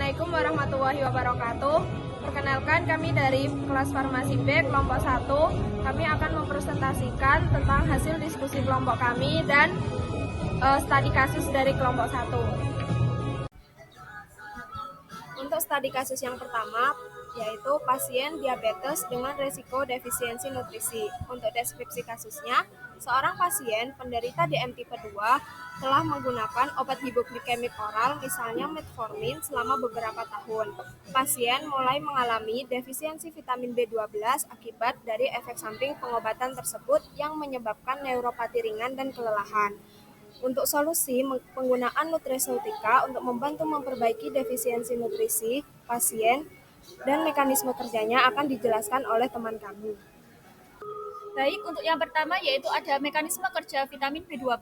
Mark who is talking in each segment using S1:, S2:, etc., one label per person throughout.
S1: Assalamualaikum warahmatullahi wabarakatuh. Perkenalkan, kami dari kelas Farmasi B kelompok 1. Kami akan mempresentasikan tentang hasil diskusi kelompok kami dan studi kasus dari kelompok 1. Untuk studi kasus yang pertama yaitu pasien diabetes dengan resiko defisiensi nutrisi. Untuk deskripsi kasusnya, seorang pasien penderita DM tipe 2 telah menggunakan obat hipoglikemik oral, misalnya metformin, selama beberapa tahun. Pasien mulai mengalami defisiensi vitamin B12 akibat dari efek samping pengobatan tersebut yang menyebabkan neuropati ringan dan kelelahan. Untuk solusi, penggunaan nutraseutika untuk membantu memperbaiki defisiensi nutrisi pasien dan mekanisme kerjanya akan dijelaskan oleh teman kami.
S2: Baik, untuk yang pertama yaitu ada mekanisme kerja vitamin B12.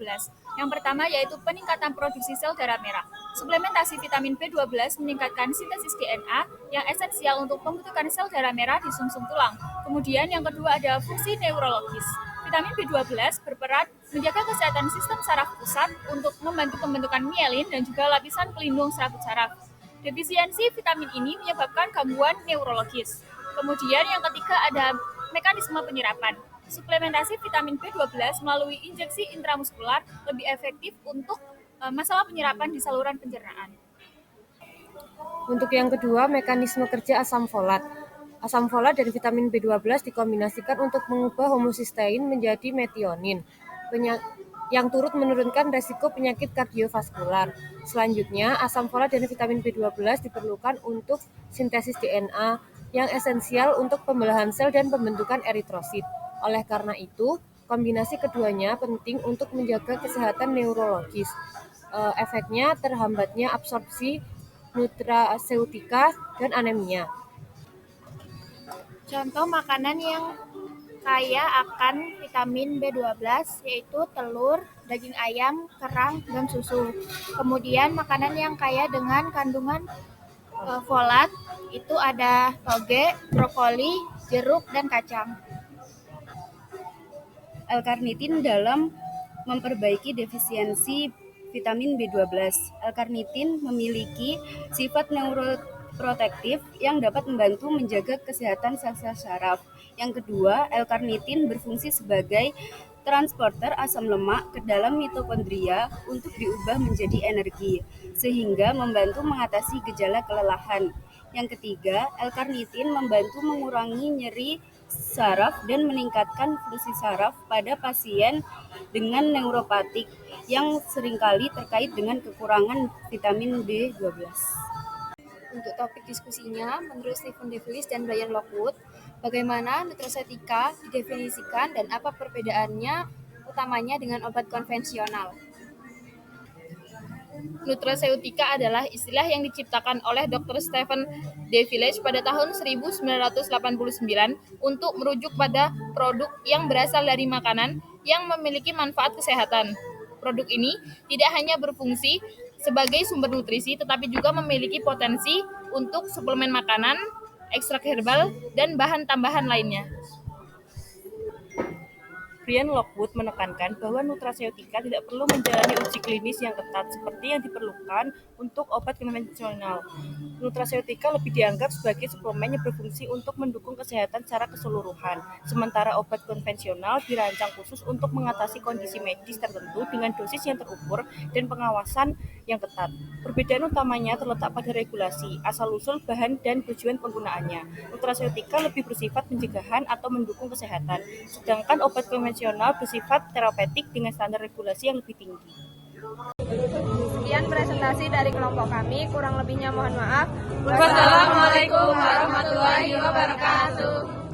S2: Yang pertama yaitu peningkatan produksi sel darah merah. Suplementasi vitamin B12 meningkatkan sintesis DNA yang esensial untuk pembentukan sel darah merah di sumsum tulang. Kemudian yang kedua ada fungsi neurologis. Vitamin B12 berperan menjaga kesehatan sistem saraf pusat untuk membantu pembentukan mielin dan juga lapisan pelindung serabut saraf. Defisiensi vitamin ini menyebabkan gangguan neurologis. Kemudian yang ketiga ada mekanisme penyerapan. Suplementasi vitamin B12 melalui injeksi intramuskular lebih efektif untuk masalah penyerapan di saluran pencernaan.
S3: Untuk yang kedua, mekanisme kerja asam folat. Asam folat dan vitamin B12 dikombinasikan untuk mengubah homosistein menjadi metionin, yang turut menurunkan resiko penyakit kardiovaskular. Selanjutnya, asam folat dan vitamin B12 diperlukan untuk sintesis DNA yang esensial untuk pembelahan sel dan pembentukan eritrosit. Oleh karena itu, kombinasi keduanya penting untuk menjaga kesehatan neurologis. Efeknya terhambatnya absorpsi nutraseutika dan anemia.
S4: Contoh makanan yang kaya akan vitamin B12 yaitu telur, daging ayam, kerang, dan susu. Kemudian makanan yang kaya dengan kandungan folat itu ada toge, brokoli, jeruk, dan kacang.
S5: L-karnitin dalam memperbaiki defisiensi vitamin B12. L-karnitin memiliki sifat neuroprotektif yang dapat membantu menjaga kesehatan sel-sel saraf. Yang kedua, L-karnitin berfungsi sebagai transporter asam lemak ke dalam mitokondria untuk diubah menjadi energi, sehingga membantu mengatasi gejala kelelahan. Yang ketiga, L-karnitin membantu mengurangi nyeri saraf dan meningkatkan fungsi saraf pada pasien dengan neuropatik yang seringkali terkait dengan kekurangan vitamin B12.
S1: Untuk topik diskusinya, menurut Stephen Devlis dan Brian Lockwood, bagaimana nutraseutika didefinisikan dan apa perbedaannya utamanya dengan obat konvensional? Nutraseutika adalah istilah yang diciptakan oleh Dr. Stephen Devlis pada tahun 1989 untuk merujuk pada produk yang berasal dari makanan yang memiliki manfaat kesehatan. Produk ini tidak hanya berfungsi sebagai sumber nutrisi, tetapi juga memiliki potensi untuk suplemen makanan, ekstrak herbal, dan bahan tambahan lainnya.
S6: Brian Lockwood menekankan bahwa nutraseutika tidak perlu menjalani uji klinis yang ketat seperti yang diperlukan untuk obat konvensional. Nutraseutika lebih dianggap sebagai suplemen yang berfungsi untuk mendukung kesehatan secara keseluruhan, sementara obat konvensional dirancang khusus untuk mengatasi kondisi medis tertentu dengan dosis yang terukur dan pengawasan yang ketat. Perbedaan utamanya terletak pada regulasi, asal-usul bahan dan tujuan penggunaannya. Nutraseutika lebih bersifat pencegahan atau mendukung kesehatan, sedangkan obat konvensional bersifat terapeutik dengan standar regulasi yang lebih tinggi.
S1: Sekian presentasi dari kelompok kami, kurang lebihnya mohon maaf.
S3: Wassalamualaikum warahmatullahi wabarakatuh.